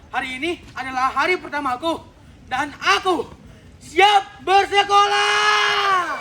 Hari ini adalah hari pertamaku dan aku siap bersekolah.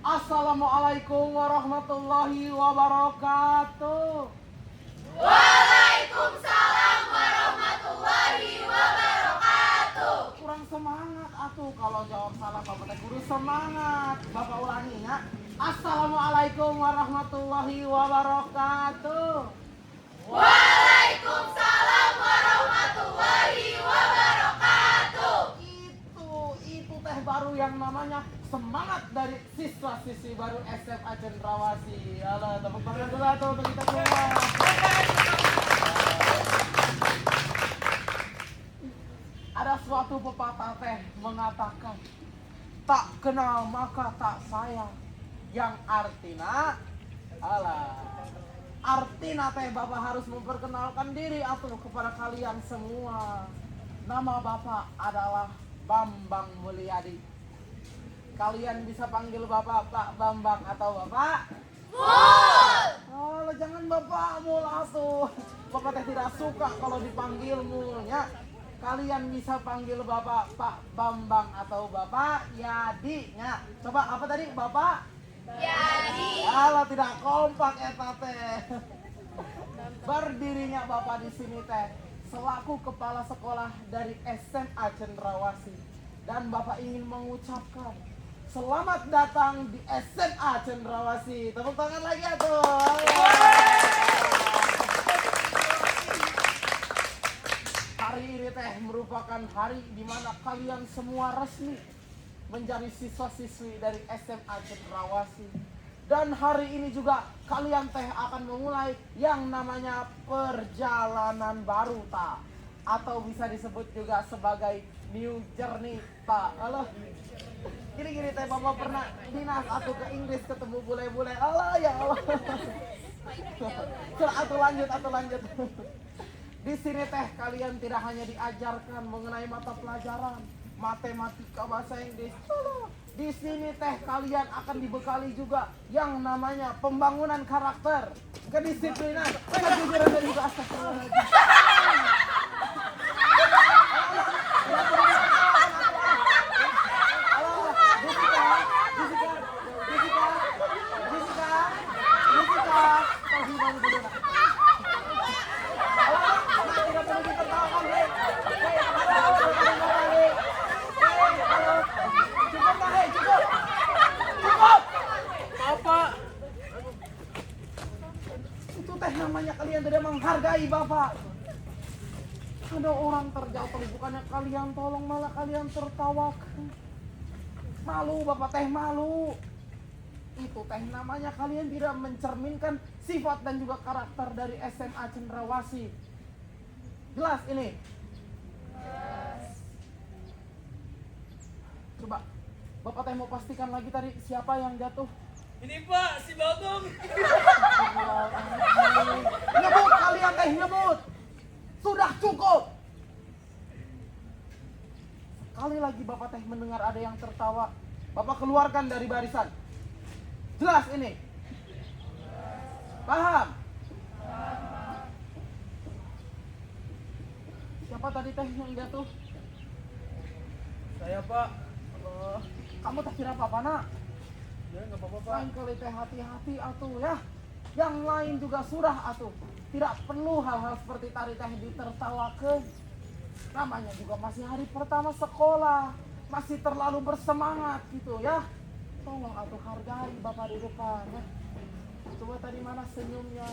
Assalamualaikum warahmatullahi wabarakatuh. Waalaikumsalam warahmatullahi wabarakatuh. Kurang semangat atuh kalau jawab salah Bapak teh kudu semangat. Bapak ulangi ya. Assalamualaikum warahmatullahi wabarakatuh. Waalaikumsalam warahmatullahi wabarakatuh. Itu teh baru yang namanya semangat dari siswa-siswi baru SMA Cendrawasih. Halo, tepuk tangan dulu tuh untuk kita semua. Ada suatu pepatah teh mengatakan, tak kenal maka tak sayang. Yang artinya, artinya teh Bapak harus memperkenalkan diri atau kepada kalian semua. Nama Bapak adalah Bambang Mulyadi. Kalian bisa panggil Bapak Pak Bambang atau Bapak Mul. Oh, jangan Bapak Mul atuh. Bapak teh tidak suka kalau dipanggil Mulnya. Kalian bisa panggil Bapak Pak Bambang atau Bapak Yadinya. Coba apa tadi Bapak? Yadi. Kalau tidak kompak eta teh. Berdirinya Bapak di sini teh selaku kepala sekolah dari SMA Cendrawasih. Dan Bapak ingin mengucapkan selamat datang di SMA Cendrawasih. Tepuk tangan lagi ya tuh. Hari ini teh merupakan hari di mana kalian semua resmi menjadi siswa-siswi dari SMA Cendrawasih. Dan hari ini juga kalian teh akan memulai yang namanya perjalanan baru ta, atau bisa disebut juga sebagai new journey ta. Halo. Gini teh Bapak pernah dinas atau ke Inggris ketemu bule-bule. Allah ya Allah. Atau lanjut. Di sini teh kalian tidak hanya diajarkan mengenai mata pelajaran matematika bahasa Inggris. Di sini teh kalian akan dibekali juga yang namanya pembangunan karakter, kedisiplinan, kejujuran dan juga astagfirullahaladzim. Namanya kalian tidak menghargai Bapak. Ada orang terjatuh, bukannya kalian tolong malah kalian tertawakan. Malu Bapak teh malu. Itu teh namanya kalian tidak mencerminkan sifat dan juga karakter dari SMA Cendrawasih. Jelas ini? Coba Bapak teh mau pastikan lagi tadi siapa yang jatuh. Ini Pak, si Bagong. Nyebut kalian teh nyebut. Sudah cukup. Sekali lagi Bapak teh mendengar ada yang tertawa, Bapak keluarkan dari barisan. Jelas ini? Paham? Siapa tadi teh yang jatuh? Saya Pak. Kamu tak kira apa-apa nak? Ya nggak apa-apa Pak. Lain kali teh hati-hati atuh ya. Yang lain juga sudah atuh. Tidak perlu hal-hal seperti tadi teh ditertawakan. Namanya juga masih hari pertama sekolah. Masih terlalu bersemangat gitu ya. Tolong atuh hargai bapak di depan ya. Coba tadi mana senyumnya?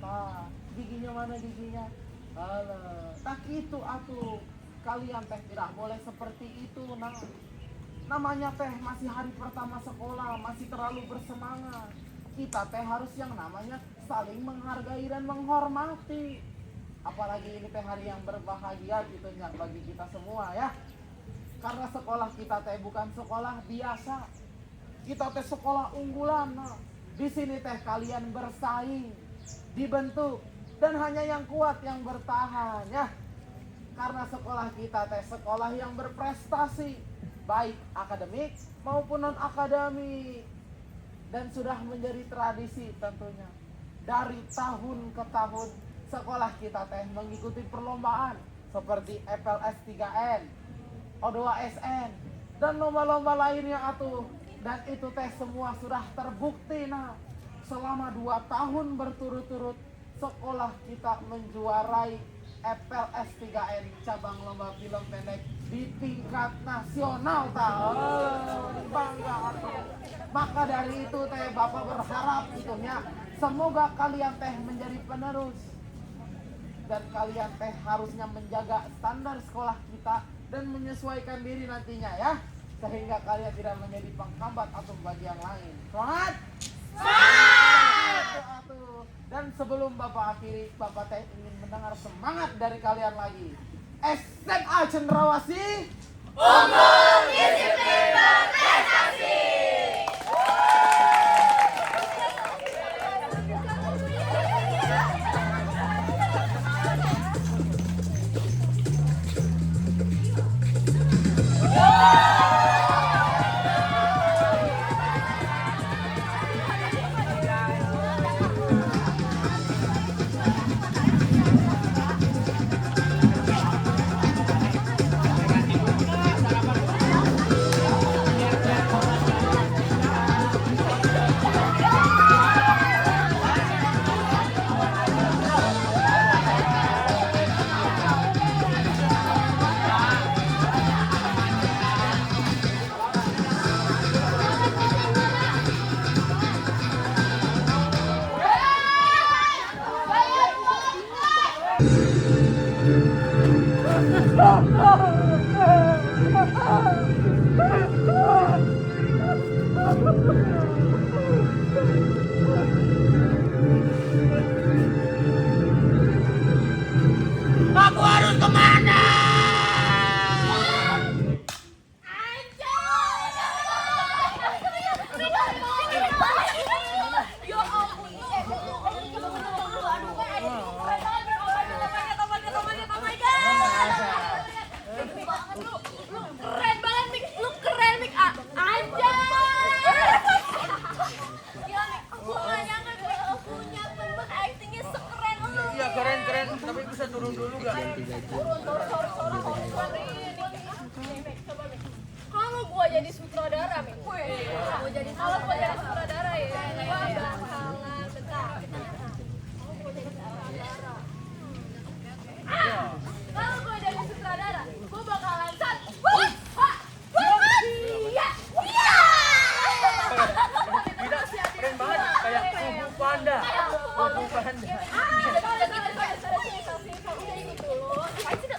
Nah, giginya mana giginya? Alah, tak itu atuh. Kalian teh tidak boleh seperti itu nah. Namanya teh masih hari pertama sekolah, masih terlalu bersemangat. Kita teh harus yang namanya saling menghargai dan menghormati. Apalagi ini teh hari yang berbahagia gitu ya bagi kita semua ya. Karena sekolah kita teh bukan sekolah biasa. Kita teh sekolah unggulan. Nah. Di sini teh kalian bersaing, dibentuk, dan hanya yang kuat yang bertahan ya. Karena sekolah kita teh sekolah yang berprestasi, baik akademik maupun non akademik, dan sudah menjadi tradisi tentunya. Dari tahun ke tahun sekolah kita teh mengikuti perlombaan seperti FLS 3N, O2SN, dan lomba-lomba lainnya atuh. Dan itu teh semua sudah terbukti nah. Selama 2 tahun berturut-turut sekolah kita menjuarai FLS 3N cabang lomba film pendek di tingkat nasional tahu. Bangga atuh. Maka dari itu teh Bapak berharap gitu ya. Semoga kalian teh menjadi penerus. Dan kalian teh harusnya menjaga standar sekolah kita dan menyesuaikan diri nantinya ya. Sehingga kalian tidak menjadi penghambat atau bagi yang lain. Semangat! Semangat! Dan sebelum Bapak akhiri, Bapak teh ingin mendengar semangat dari kalian lagi. SMA Cendrawasih Unggul disiplin berprestasi. Aku harus kemana? Keren banget Mik, lu keren Mik, anjay. Gila Mik, aku gak nyangka gue punya temen actingnya sekeren lu. Iya keren, tapi bisa turun dulu gak? Kalau gua jadi sutradara Mik, kalau gua jadi sutradara ya, gua bakalan bentar. Kalau gue jadi sutradara, gue bakalan Keren banget, kayak kubu panda. Kubu panda.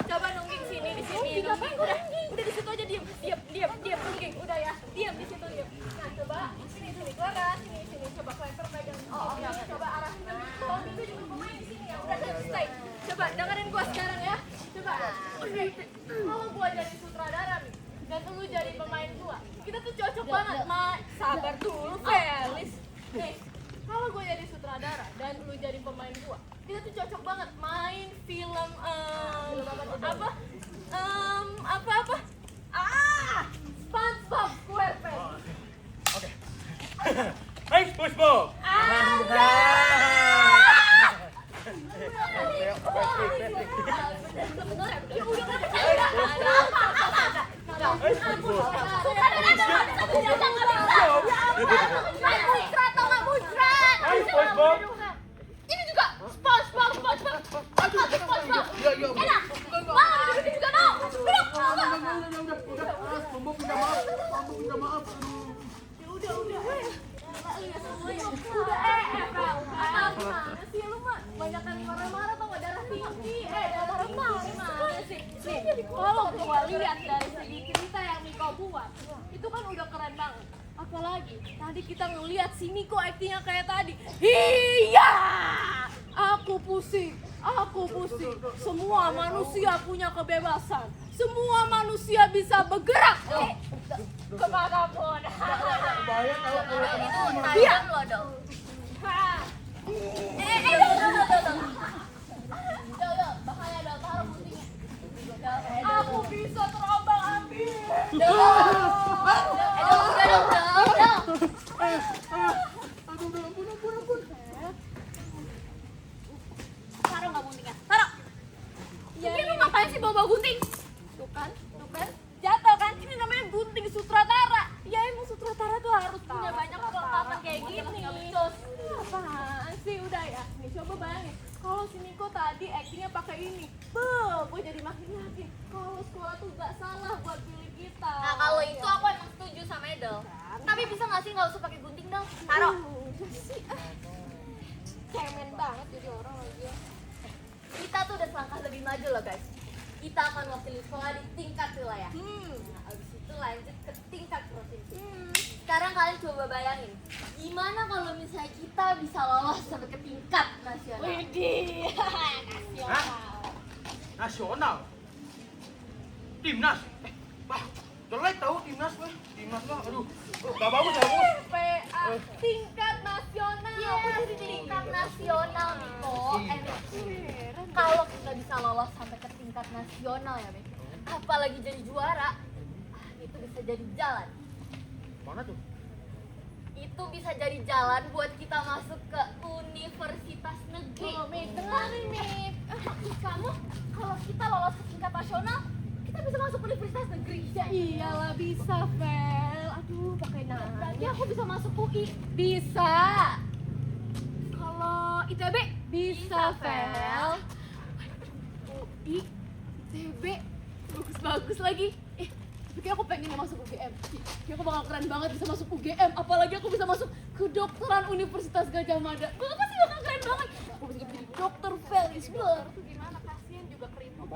Coba nungging sini di sini. Udah di situ aja diam nungging. Udah ya, diam di situ diam. Nah coba sini Clara, sini coba Clever pegang. Coba arahin nanti. Kalau itu juga pemain di sini ya. Udah stay. Coba dengerin gua sekarang ya. Coba. Kalau gua jadi sutradara nih dan lu jadi pemain gua, kita tuh cocok banget. Sabar dulu, Felis. Nih, kalau gua jadi sutradara dan lu jadi pemain gua, kita tuh cocok banget main film apa? SpongeBob SquarePants. Oke. Hai SpongeBob. Anjay. Gimana sih? Nih, kalau gua lihat dari segi cerita yang Miko buat, itu kan udah keren banget. Apalagi tadi kita ngeliat si Miko aktingnya kayak tadi. Iya, aku pusing. Semua manusia punya kebebasan. Semua manusia bisa bergerak. Kemanapun. Bahaya kalau Itu kena tajam loh dong. Bahaya dong, taruh guntingnya. Aku bisa terombang ambing. Ampun. Taruh nggak guntingnya? Taruh. Ini lu ngapain sih bawa gunting? Tuh kan, jatuh kan? Ini namanya gunting sutradara. Ya emang sutradara tuh harus punya banyak perlengkapan kayak gini. Apaan sih? Udah ya. Nih coba bayangin. Kalau si Niko tadi aktingnya pakai ini, gue jadi makin yakin kalau sekolah tuh gak salah buat pilih kita. Nah kalau itu aku emang setuju sama Edel. Tapi bisa nggak sih nggak usah pakai gunting dong? Taruh. Cemen banget jadi orang lagi. Kita tuh udah selangkah lebih maju loh guys. Kita akan wakili sekolah di tingkat wilayah. Nah abis itu lanjut ke tingkat provinsi. Sekarang kalian coba bayangin, gimana kalau misalnya kita bisa lolos sampai ke tingkat nasional? Widih, nasional. Nasional. Timnas. Jelek tahu timnas mah. Timnas mah. Aduh. Gak bagus ya, bagus. PA tingkat nasional. Iya, aku jadi tingkat nasional Miko. Kalau kita bisa lolos sampai ke tingkat nasional ya, Miko. Apalagi jadi juara, itu bisa jadi jalan. Mana tuh? Itu bisa jadi jalan buat kita masuk ke universitas negeri. Oh, Mik, dengerin Mik. Maksud kamu kalau kita lolos ke tingkat nasional, kita bisa masuk universitas negeri? Ya iyalah bisa, Vel. Aduh, pakai nanya. Berarti aku bisa masuk UI. Bisa. Kalau ITB Bisa, Vel. UI, ITB, bagus-bagus lagi. Tapi aku pengen masuk UGM. Kayak aku bakal keren banget bisa masuk UGM. Apalagi aku bisa masuk kedokteran Universitas Gajah Mada. Gue pasti bakal keren banget. Aku bisa jadi dokter Felis Blur. Itu gimana? Kasian juga keriput.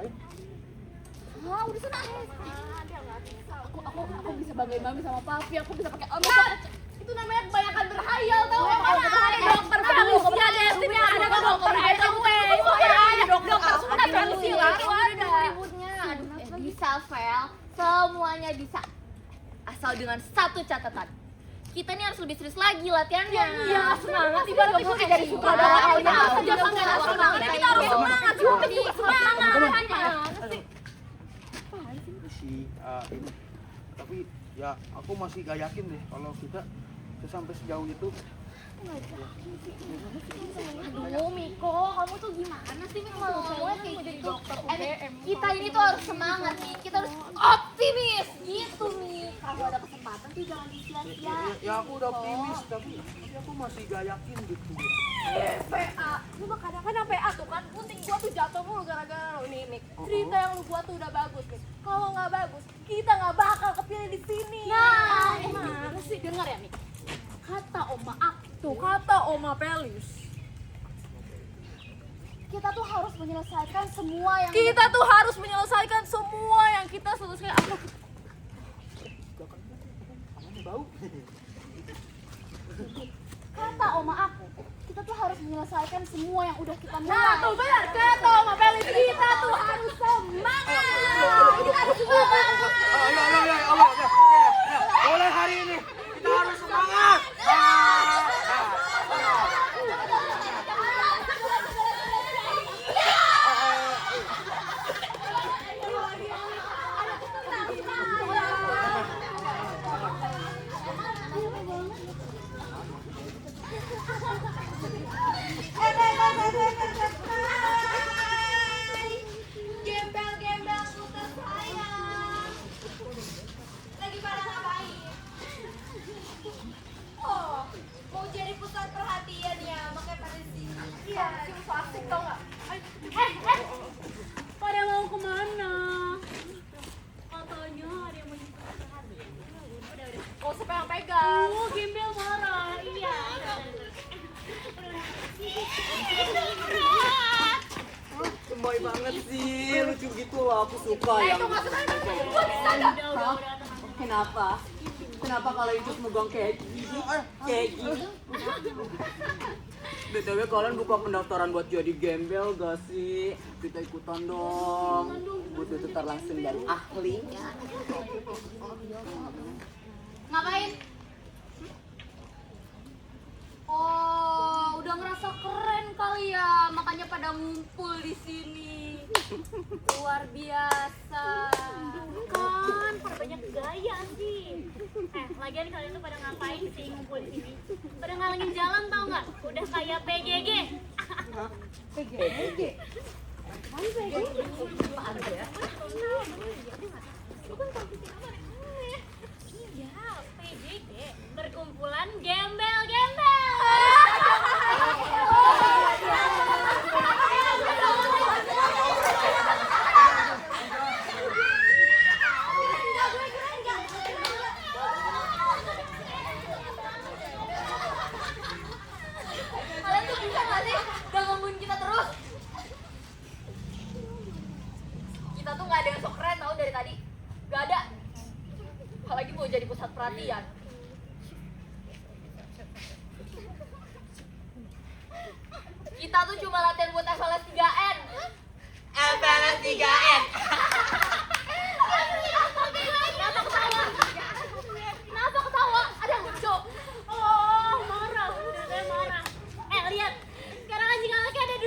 Ah, udah sana. Dia nggak bisa. Aku bisa bangga-bangga sama papi. Aku bisa pakai itu namanya kebanyakan berhayal tau. Ada dokter Felis. Ya deh, ada dokter gue. Ada dokter semua Felis. Ada ributnya. Bisa, Vel. Semuanya bisa. Asal dengan satu catatan. Kita nih harus lebih serius lagi latihannya. Iya, semangat. Ibarat kita jadi sutradara. Jangan semangat. Kita harus semangat. Semangat. si ini. Tapi ya aku masih gak yakin deh kalau kita bisa sampai sejauh itu. Aduh Miko, kamu tuh gimana sih Miko ngomongnya kayak gitu? Kita ini tuh harus semangat nih, kita harus optimis gitu nih. Kalau ada kesempatan tuh jangan disia-siain. Ya aku udah optimis tapi aku masih gak yakin gitu. PA, coba kadang-kadang PA tuh kan gunting gua tuh jatuh mulu gara-gara lo nih Mik. Cerita yang lu buat tuh udah bagus Mik. Kalau nggak bagus, kita nggak bakal kepilih di sini. Nah, gimana sih? Dengar ya Mik. Kata Oma aku, kata Oma Pelis. kita tuh harus menyelesaikan semua yang Kita tuh harus menyelesaikan semua yang kita selesaikan. Bau. kata Oma aku. Kita tuh harus menyelesaikan semua yang udah kita mulai. Nah, tuh benar kata Oma Pelis. Kita tuh harus semangat. Kita harus semangat. Mulai hari ini kita harus semangat. Gembel-gembel putus sayang. Lagi pada ngapain? Oh, mau jadi pusat perhatian ya, makanya pada sini. Iya, cuma asik tau gak? Pada mau kemana? Katanya ada yang mau jadi pusat perhatian. Udah. Oh, siapa yang pegang? Oh, gembel marah. Iya. Baik banget sih, lucu gitu loh, aku suka yang Itu maksudnya gua bisa nggak? Hah? Kenapa? Kenapa kalau itu megang kayak gini? Kayak gini? BTW kalian buka pendaftaran buat jadi gembel gak sih? Kita ikutan dong. Butuh tutor langsung dari ahli. Ngapain? Oh, udah ngerasa keren kali ya, makanya pada ngumpul di sini. Luar biasa. Kan, pada banyak gaya sih. Lagian kalian tuh pada ngapain sih ngumpul di sini? Pada ngalangin jalan tau nggak? Udah kayak PGG. PGG. Iya, PGG. Perkumpulan gembel-gembel. Kalian tuh bisa nggak sih gak ngomongin kita terus? Kita tuh nggak ada yang sok keren tau dari tadi. Gak ada. Apalagi mau jadi pusat perhatian. Kita tuh cuma latihan buat FLS 3N. FLS 3N. Kenapa ketawa? Ada yang lucu. Oh, marah. Udah marah. Lihat. Sekarang anjing anaknya ada 2.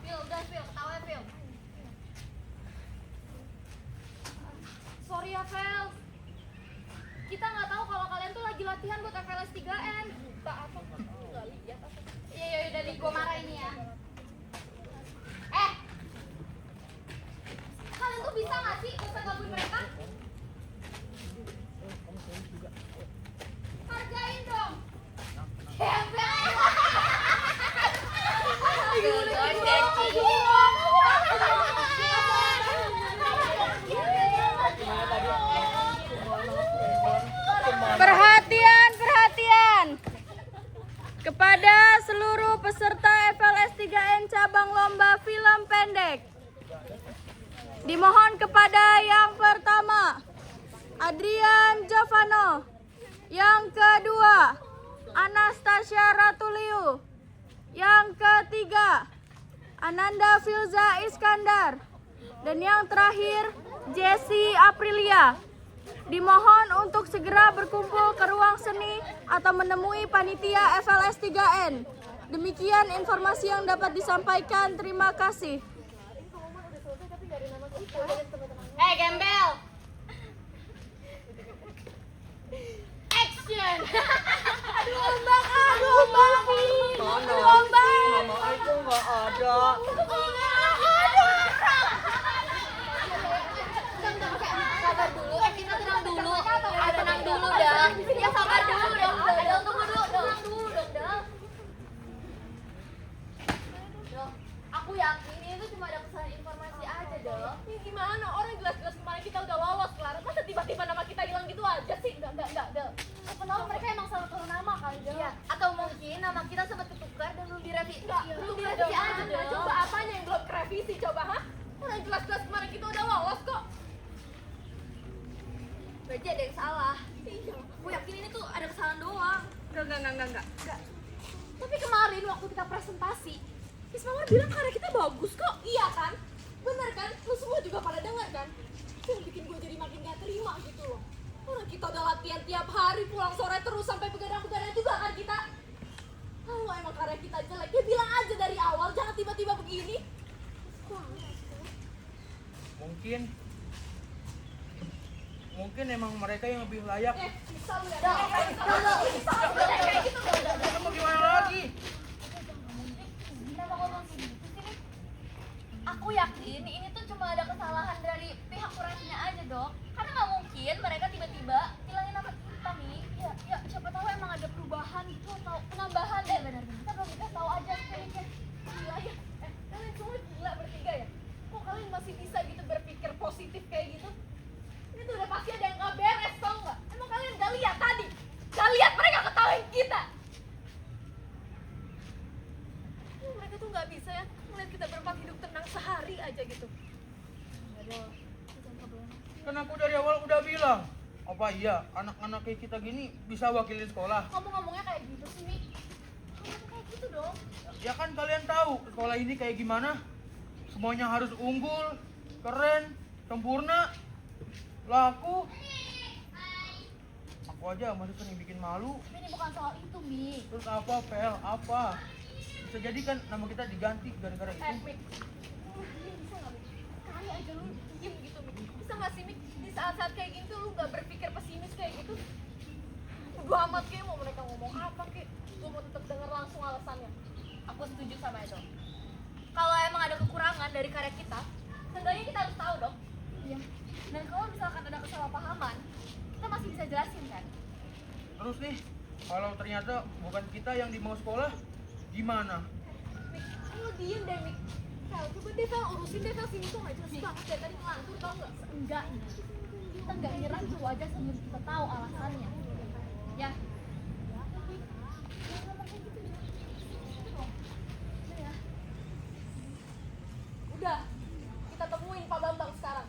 Phil, udah Phil, ketawa ya Phil. Sorry ya Phil. Kita nggak tahu kalau kalian tuh lagi latihan buat FLS 3N. Tak apa? Nggak lihat apa? Iya, udah nih gue marah ini ya. Kalian tuh bisa nggak sih gak usah gangguin mereka? Hargain dong. Perhatian, perhatian kepada seluruh peserta FLS 3N cabang lomba film pendek. Dimohon kepada yang pertama, Adrian Jovano. Yang kedua, Anastasia Ratuliu. Yang ketiga, Ananda Filza Iskandar. Dan yang terakhir, Jessie Aprilia. Dimohon untuk segera berkumpul ke ruang seni atau menemui panitia FLS 3N. Demikian informasi yang dapat disampaikan. Terima kasih. Gembel. Action. Aduh, Bang. Mama itu nggak ada. Sabar dulu, kita tenang dulu. Tenang dulu dah. Ya sabar dulu dong. Tunggu dulu. Tenang dulu dong, Dal. Dong, aku yakin ini tuh cuma ada kesalahan informasi aja, Dal. Ini gimana? Orang jelas-jelas kemarin kita udah lolos, Clara. Masa tiba-tiba nama kita hilang gitu aja sih? Enggak, Del. Apa tahu mereka emang salah turun nama kali, Dal. Iya. Atau mungkin nama kita sempat ketukar dan belum direvisi. Belum direvisi aja, Dal. Coba apanya yang belum revisi coba, ha? Orang jelas-jelas kemarin kita udah lolos kok. Berarti ada yang salah. Aku yakin ini tuh ada kesalahan doang. Enggak. Tapi kemarin waktu kita presentasi, Miss Mawar bilang karya kita bagus kok. Iya kan? Bener kan? Lu semua juga pada dengar kan? Itu yang bikin gue jadi makin gak terima gitu loh. Orang kita udah latihan tiap hari, pulang sore terus sampai begadang-begadang juga kan kita. Kalau emang karya kita jelek, ya bilang aja dari awal, jangan tiba-tiba begini. Mungkin emang mereka yang lebih layak. Bisa lu ya? Kayak gitu Kita mau gimana lagi? Kenapa ngomong gitu sih? Aku yakin ini tuh cuma ada kesalahan dari pihak kurasinya aja, Dok. Karena nggak mungkin mereka tiba-tiba hilangin nama kita nih. Ya, siapa tahu emang ada perubahan gitu atau penambahan deh. Kita belum kita tahu aja kayaknya. Gila ya. Kalian semua gila bertiga ya? Kok kalian masih bisa gitu berpikir positif kayak gitu? aja gitu. Kan aku dari awal udah bilang. Apa iya anak-anak kayak kita gini bisa wakilin sekolah? Kamu ngomongnya kayak gitu sih, Mi. Kamu kayak gitu dong. Ya kan kalian tahu sekolah ini kayak gimana? Semuanya harus unggul, keren, sempurna, laku. Aku aja masih sering bikin malu. Ini bukan soal itu, Mi. Terus apa, Pel? Apa? Bisa jadi kan nama kita diganti gara-gara itu. Mi. Bisa nggak, Mi? Sekali aja lu diem gitu, Mi. Bisa nggak sih, Mi? Di saat-saat kayak gitu lu nggak berpikir pesimis kayak gitu? Bodo amat kayak mau mereka ngomong apa kayak. Gue mau tetap denger langsung alasannya. Aku setuju sama itu. Kalau emang ada kekurangan dari karya kita, seenggaknya kita harus tahu dong. Iya. Dan kalau misalkan ada kesalahpahaman, kita masih bisa jelasin kan? Terus nih, kalau ternyata bukan kita yang dimau sekolah, gimana? Mi, lu diem deh, Mi. Fel, coba deh, Fel, urusin deh, Fel, sini tuh nggak jelas banget dari tadi ngelantur, tau nggak? Seenggaknya kita nggak nyerah itu aja sebelum kita tahu alasannya. Ya. Udah, kita temuin Pak Bambang sekarang.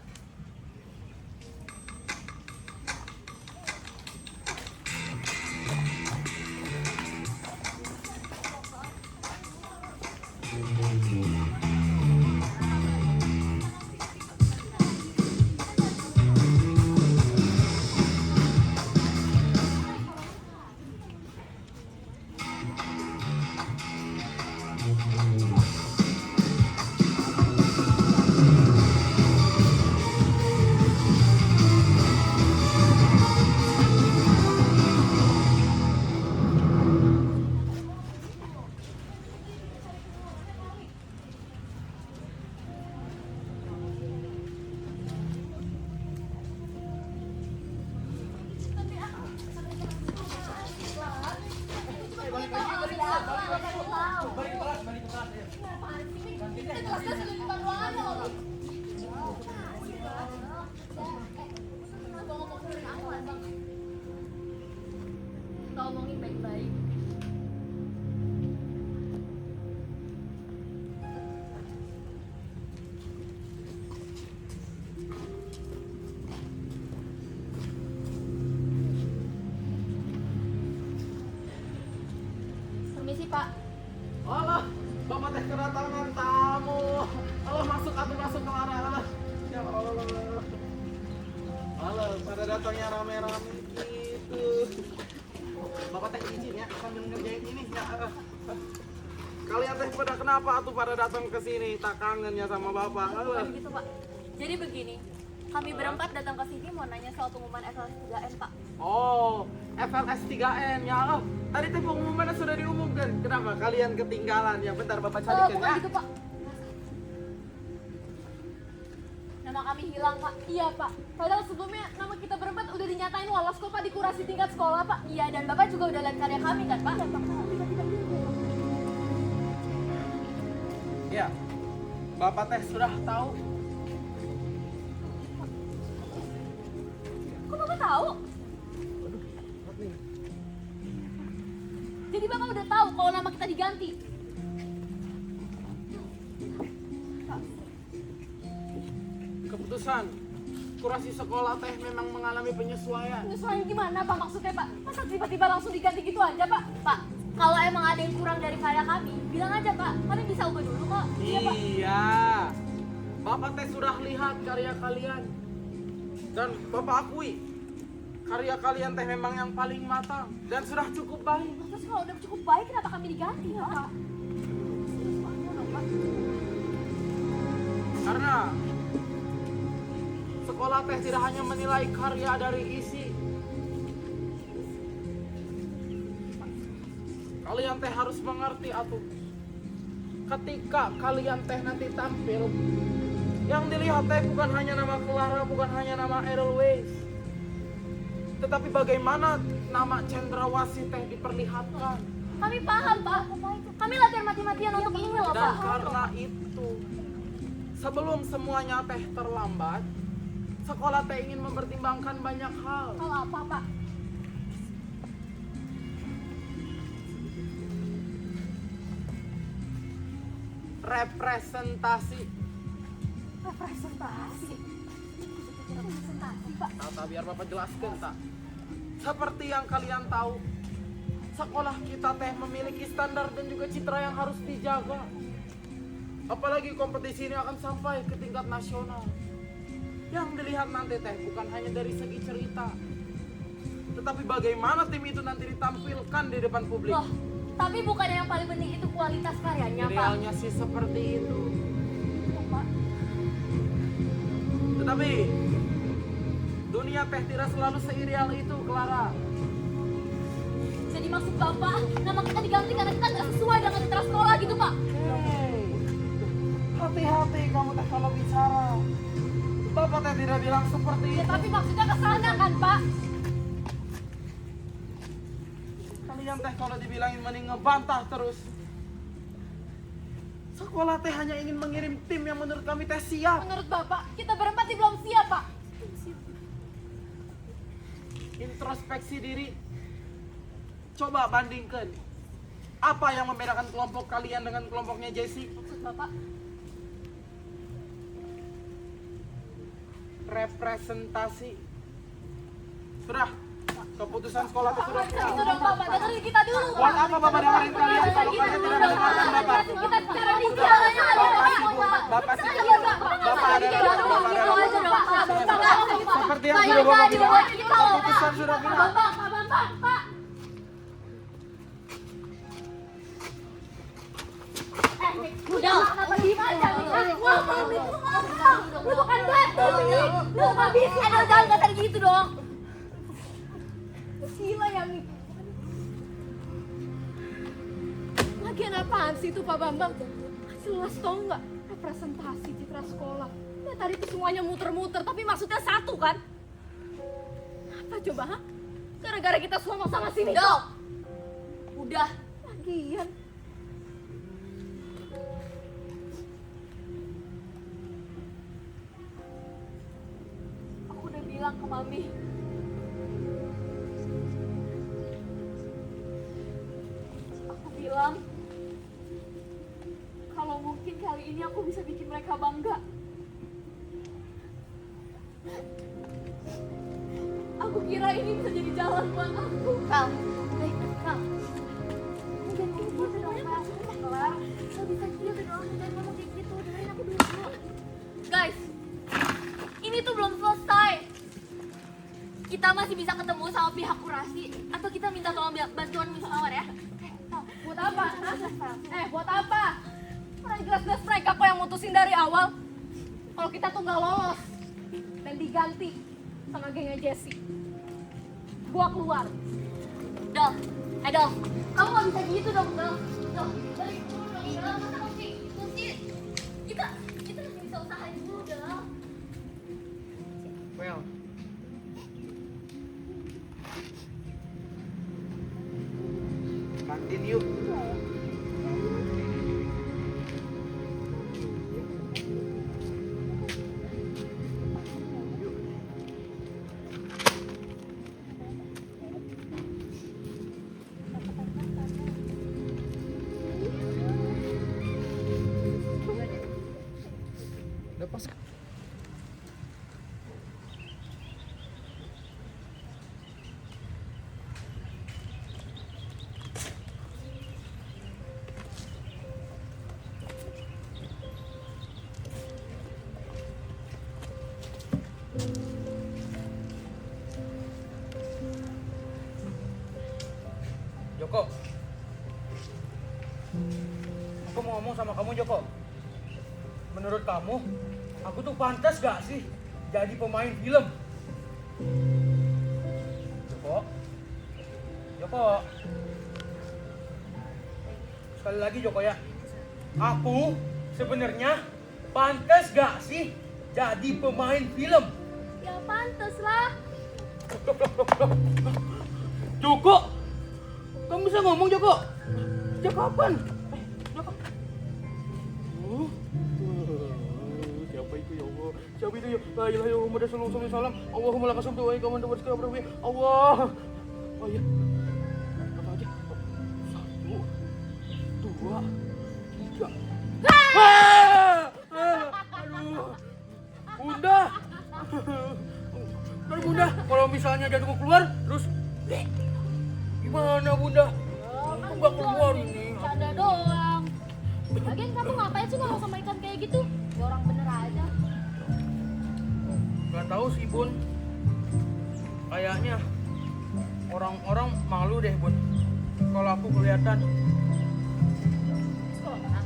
Kita omongin baik-baik. Permisi, Pak. Alah, Bapak teh kedatangan tamu. Alah, masuk Clara. Alah. Ya Allah. Alah, pada datangnya rame-rame gitu. Bapak teh izin ya, sambil ngerjain ini ya. Kalian teh pada kenapa tuh pada datang ke sini? Tak kangen ya sama Bapak. Alah. Bukan gitu, Pak. Jadi begini, kami berempat datang ke sini mau nanya soal pengumuman FLS 3N, Pak. Oh, FLS 3N ya. Oh, tadi teh pengumumannya sudah diumumkan. Kenapa kalian ketinggalan? Ya bentar Bapak carikan Bukan ya. gitu, Pak. Nama kami hilang, Pak. Iya, Pak. Padahal sebelumnya nama kita berempat udah dinyatain lolos kok, Pak, di kurasi tingkat sekolah, Pak. Iya, dan Bapak juga udah lihat karya kami kan, Pak? Ya, Bapak teh sudah tahu. Kok Bapak tahu? Jadi Bapak udah tahu kalau nama kita diganti. Keputusan kurasi sekolah teh memang mengalami penyesuaian. Penyesuaian gimana, Pak? Maksudnya, Pak? Masa tiba-tiba langsung diganti gitu aja, Pak? Pak, kalau emang ada yang kurang dari karya kami, bilang aja, Pak. Kami bisa ubah dulu kok. Iya. Bapak teh sudah lihat karya kalian. Dan Bapak akui karya kalian teh memang yang paling matang dan sudah cukup baik. Terus kalau udah cukup baik, kenapa kami diganti, ya, Pak? Karena sekolah teh tidak hanya menilai karya dari isi. Kalian teh harus mengerti atuh. Ketika kalian teh nanti tampil, yang dilihat teh bukan hanya nama Clara, bukan hanya nama Edelweiss, tetapi bagaimana nama Cendrawasih teh diperlihatkan. Kami paham, Pak. Kami latihan mati-matian untuk ini loh, Dan Pak. karena itu, sebelum semuanya teh terlambat, sekolah teh ingin mempertimbangkan banyak hal. Hal apa, Pak? Representasi. Representasi. Representasi, Pak. Tata, biar Bapak jelaskan, tak. Seperti yang kalian tahu, sekolah kita teh memiliki standar dan juga citra yang harus dijaga. Apalagi kompetisi ini akan sampai ke tingkat nasional. Yang dilihat nanti teh bukan hanya dari segi cerita, tetapi bagaimana tim itu nanti ditampilkan di depan publik. Loh, tapi bukan yang paling penting itu kualitas karyanya, Pak. Idealnya sih seperti itu. Tetapi dunia teh tidak selalu seideal itu, Clara. Jadi maksud Bapak, nama kita diganti karena kita nggak sesuai dengan citra sekolah gitu, Pak? Hei, hati-hati kamu teh kalau bicara. Bapak teh tidak bilang seperti Ya itu. tapi maksudnya ke sana kan, Pak? Kalian teh kalau dibilangin mending ngebantah terus. Sekolah teh hanya ingin mengirim tim yang menurut kami teh siap. Menurut Bapak, kita berempat belum siap, Pak. Introspeksi diri. Coba bandingkan. Apa yang membedakan kelompok kalian dengan kelompoknya Jessie? Maksud Bapak, Representasi. Sudah. Keputusan sekolah itu sudah. itu dong Bapak, dengerin kita dulu. Buat apa Bapak dengerin kalian kalau kalian tidak mendengarkan Bapak? Kita bicara di jalannya ada Bapak sih. Iya, Pak. Bapak ada. Bapak ada. aja dong, Pak. Seperti yang sudah Bapak bilang. Keputusan sudah bilang. Bapak, Pak Bambang, Pak. Udah, kenapa diem aja nih? Ngomong itu ngomong. Lu bukan batu nih. Lu nggak bisa. Jangan kata gitu dong. Gila yang nih. Lagian apaan sih itu Pak Bambang? Jelas tau nggak? Representasi citra sekolah. Ya tadi itu semuanya muter-muter, tapi maksudnya satu kan? Apa coba, ha? Gara-gara kita semua sama sini. Dok. Udah. Lagian. Aku udah bilang ke Mami. Aku bilang kalau mungkin kali ini aku bisa bikin mereka bangga. Aku kira ini bisa jadi jalan buat aku. Kal, Kal. Jangan kayak gitu dong, Kal. Kelar. Kau bisa gitu dong, jangan ngomong kayak gitu. Dengerin aku dulu. Guys, ini tuh belum selesai. Kita masih bisa ketemu sama pihak kurasi atau kita minta tolong bantuan Miss Mawar ya. Buat apa? Buat apa? Orang jelas-jelas mereka kok yang mutusin dari awal. Kalau kita tuh nggak lolos dan diganti sama gengnya Jessie. Gua keluar. Dol, Dol, kamu gak bisa gitu dong, Dol. Dol, balik dulu dong, Dol. Masa kunci kita masih bisa usahain dulu, Dol. Well. Kantin yuk. Udah pas. Joko, aku mau ngomong sama kamu Joko. Menurut kamu, aku tuh pantas gak sih jadi pemain film? Joko, Joko. Sekali lagi Joko ya, aku sebenarnya pantas gak sih jadi pemain film? Ya pantes lah. Joko, kamu bisa ngomong Joko? Sejak kapan? Joko. Siapa itu ya Allah? Siapa itu ya? La ilaha illallah Muhammad sallallahu alaihi wasallam. Allahumma lakal hamdu wa ikaman wa rizqa wa Allah. Oh iya. Apa aja? 1, 2, 3. Aduh. misalnya jantung keluar, terus gimana Bunda? Aku nggak keluar ini. Canda doang. Lagian kamu ngapain sih ngomong sama ikan kayak gitu? Ya orang bener aja. Gak tahu sih Bun. Kayaknya orang-orang malu deh Bun. Kalau aku kelihatan. Terus kalau mana?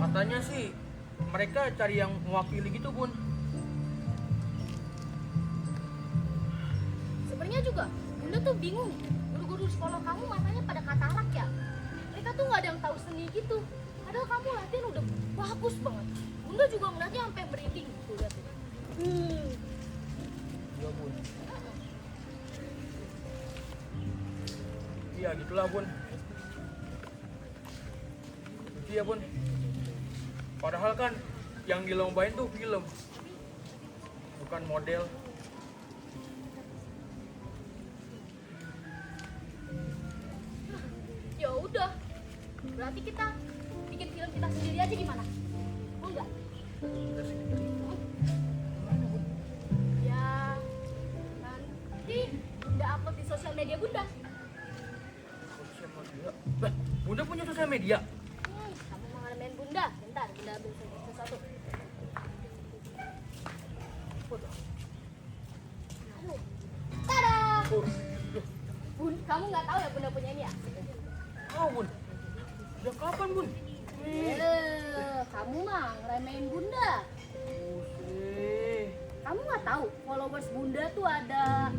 Katanya sih mereka cari yang mewakili gitu Bun. Sebenarnya juga Bunda tuh bingung. Guru-guru di sekolah kamu matanya pada katarak ya. Mereka tuh nggak ada yang tahu seni gitu. Padahal kamu latihan udah bagus banget. Bunda juga ngeliatnya sampai merinding gitu lihat. Iya Bun. Iya gitulah Bun. Iya Bun. Padahal kan yang dilombain tuh film, bukan model. Ya udah. Berarti kita bikin film kita sendiri aja gimana? Mau nggak? Ya nanti Bunda upload di sosial media Bunda. Sosial media. Bah, Bunda punya sosial media. Kamu mau ngalamin Bunda? Bentar, Bunda ambil sesuatu. Aduh. Tada! Oh, Bun, kamu nggak tahu ya Bunda punya ini ya? oh Bun. Udah kapan Bun? Kamu mah ngeremehin Bunda. Buset. Kamu nggak tahu followers Bunda tuh ada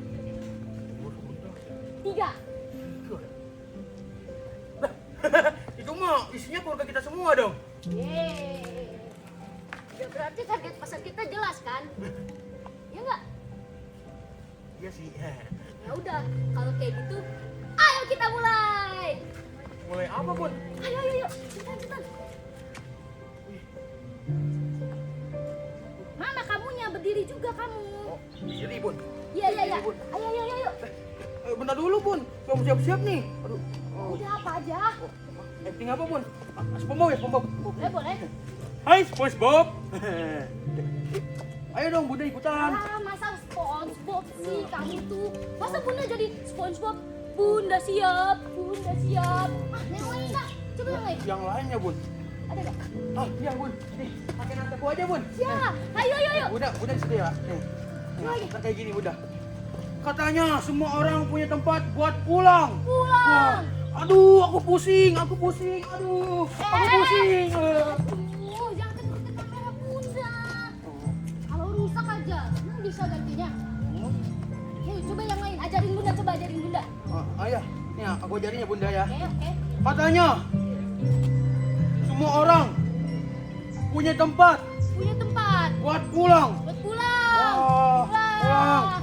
3. Itu mah isinya keluarga kita semua dong. Yeay. Ya berarti target pasar kita jelas kan? Ya nggak? Iya sih. Ya udah, kalau kayak gitu, ayo kita mulai. Mulai apa Bun? Ayo, cepetan. Mana kamunya berdiri juga kamu? Oh, diri Bun. Iya. Ayo. Bentar dulu Bun. Belum siap-siap nih. Aduh. Oh. Udah apa aja? Acting apa Bun? SpongeBob ya, SpongeBob. Boleh. Hai SpongeBob. Ayo dong Bunda ikutan. Masa SpongeBob sih kamu tuh? Masa Bunda jadi SpongeBob? Bunda siap. Yang lain nggak? Coba yang lain. Yang lainnya Bun. Ada nggak? Ah, iya Bun. Nih, pakai nataku aja Bun. Ya, ayo. Bunda di situ ya. Nih. Lagi. Nah, kayak gini Bunda. Katanya semua orang punya tempat buat pulang. Pulang. Aduh, aku pusing. Aduh, aku pusing. Aduh, jangan deket kamera Bunda. Kalau rusak aja, bisa gantinya. Yuk, coba yang lain. Ajarin Bunda. Ayah, nih aku ajarin ya Bunda ya. Oke. Katanya semua orang punya tempat Punya tempat buat pulang. buat pulang.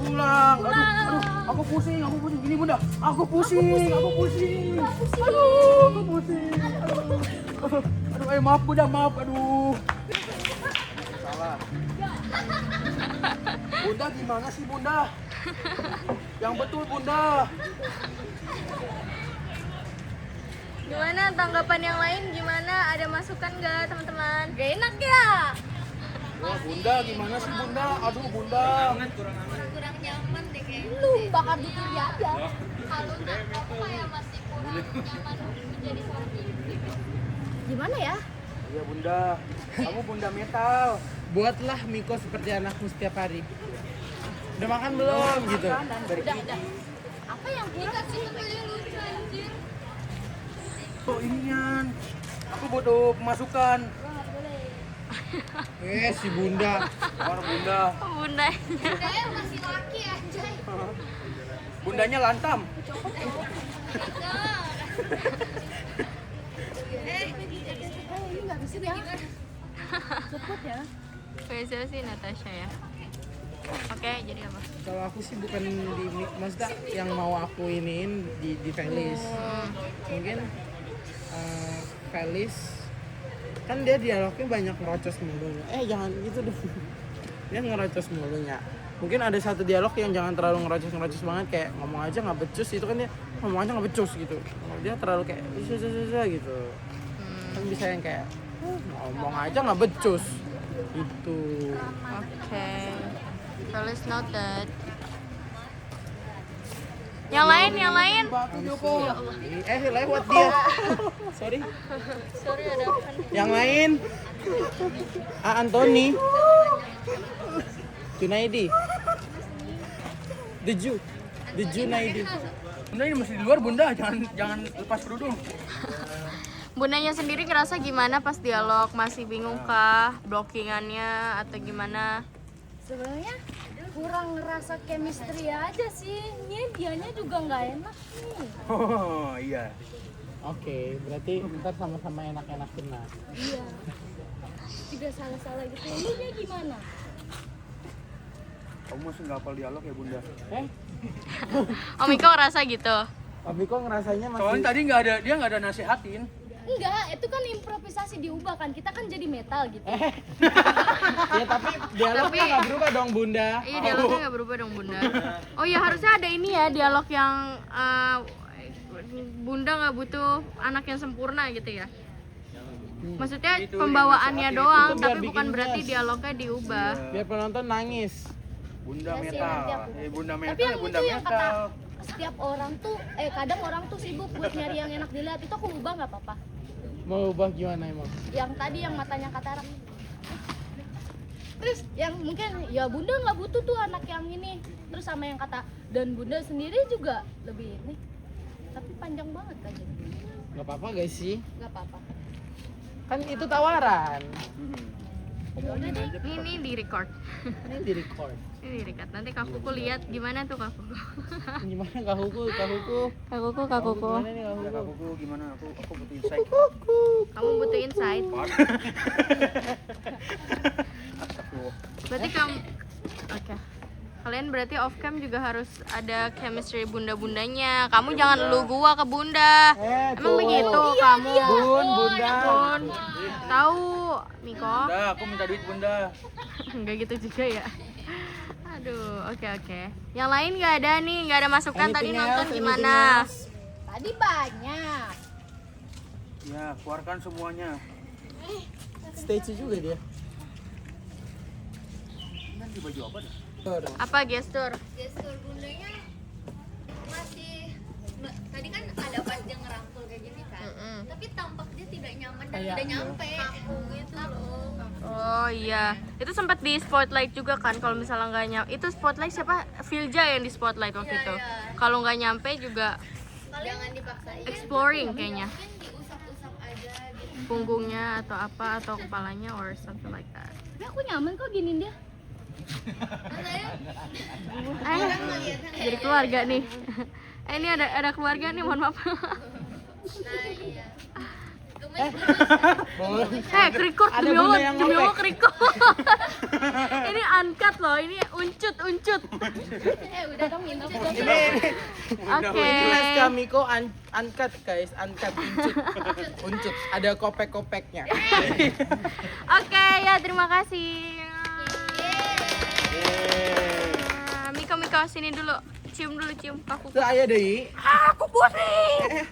Pulang. Aduh, aku pusing. Gini Bunda, aku pusing. Aku pusing. Aku pusing. Aduh, maaf Bunda, maaf. Aduh. Salah. Bunda gimana sih Bunda? Yang betul Bunda. Gimana tanggapan yang lain? Gimana? Ada masukan nggak teman-teman? Gak enak ya? Wah Bunda gimana sih Bunda? Aduh Bunda. Kurang nyaman deh kayaknya. Lu bakar diri aja. Kalau aku kayak masih kurang nyaman menjadi seorang ibu. Gimana ya? Iya Bunda. Kamu Bunda metal. Buatlah Miko seperti anakmu setiap hari. Udah makan belum gitu? Udah. Apa yang kurang sih? Lucu anjir. Oh inian. Aku butuh pemasukan. Si Bunda. Mana Bunda? Bundanya. Saya masih laki anjay. Bundanya lantam. Ini nggak bisa ya? Cepet ya? Faisal sih Natasha ya. Oke, jadi apa? Kalau aku sih bukan maksudnya yang mau aku iniin di Felis. Mungkin Felis kan dia dialognya banyak ngerocos mulu. Jangan gitu dong. Dia ngerocos mulunya. Mungkin ada satu dialog yang jangan terlalu ngerocos banget, kayak ngomong aja nggak becus, itu kan dia ngomong aja nggak becus gitu. Kalau dia terlalu kayak bisa gitu. Kan bisa yang kayak ngomong aja nggak becus gitu. Oke. Please noted. Yang lain, yang lain. Lewat dia. Sorry. Sorry ada apa nih? Yang lain. Anthony. Junaidi. The Junaidi. Bunda ini masih di luar bunda, jangan lepas kerudung. Bundanya sendiri ngerasa gimana pas dialog? Masih bingung kah blockingannya atau gimana? Sebenarnya kurang ngerasa chemistry aja sih. Ini dianya juga nggak enak nih. Oh iya. Oke, berarti ntar sama-sama enak-enakin lah. Iya. Juga salah-salah gitu. Lu nya gimana? Kamu masih nggak hafal dialog ya bunda? Om Iko ngerasa gitu. Tapi kok ngerasanya masih Soalnya tadi dia nggak ada nasihatin. Enggak, itu kan improvisasi diubah kan. Kita kan jadi metal gitu. ya tapi dialognya nggak berubah dong bunda. Iya dialognya nggak berubah dong bunda. Oh iya harusnya ada ini ya dialog yang bunda nggak butuh anak yang sempurna gitu ya. Maksudnya Itu pembawaannya yang doang, itu biar tapi bukan bikin berarti gas. dialognya diubah. Biar penonton nangis. Bunda Ya sih, metal. nanti aku. Bunda Tapi metal, yang bunda itu yang kata metal. setiap orang tuh, kadang orang tuh sibuk buat nyari yang enak dilihat. Itu aku ubah nggak apa-apa. Mau ubah gimana emang? Yang tadi yang matanya katarak. Terus yang mungkin ya bunda nggak butuh tuh anak yang ini. Terus sama yang kata dan bunda sendiri juga lebih ini. Tapi panjang banget kan jadi. Gak apa-apa guys sih. Nggak apa-apa. Kan itu tawaran. Ya udah deh. Ini di record. Ini di record. Ini di record. Nanti Kak Kuku lihat gimana tuh Kak Kuku. Gimana Kak Huku? Kak Kuku. Gimana nih Kak Ya Huku? aku gimana? Aku butuh insight. Kamu butuh insight. Astagfirullah. Berarti kamu Oke. Kalian berarti off cam juga harus ada chemistry bunda-bundanya. Kamu jangan lu gua ke bunda. Emang begitu kamu? Bunda. Bun. Tahu, Miko? Bunda, aku minta duit bunda. Enggak gitu juga ya. Aduh, oke. Yang lain nggak ada nih, nggak ada masukan tadi Anything nonton else? gimana? Tadi banyak. Ya, keluarkan semuanya. Stage juga dia. Ini di baju apa dah? Apa gestur? Gestur bundanya masih tadi kan ada pas dia ngerangkul kayak gini kan. Tapi tampak dia tidak nyaman dan tidak nyampe. Kaku gitu loh. Oh iya, itu sempat di spotlight juga kan. Kalau misalnya nggak nyampe, itu spotlight siapa? Filja yang di spotlight waktu Iya, itu. iya. Kalau nggak nyampe juga Jangan dipaksain. exploring kayaknya, Mungkin diusap-usap aja gitu. punggungnya atau apa atau kepalanya or something like that. Tapi aku nyaman kok giniin dia. Makanya Jadi keluarga nih. Ini ada keluarga nih, mohon maaf. nah iya. Record Ada demi bunda Allah, yang demi ngopek. Allah record. Ini uncut loh, ini uncut. Udah dong minum. Oke. Jelas kami kok uncut guys, uncut uncut. Ada kopek-kopeknya. Oke, ya terima kasih. Miko sini dulu. Cium dulu, cium kaku. Tuh ayo deh. Aku pusing.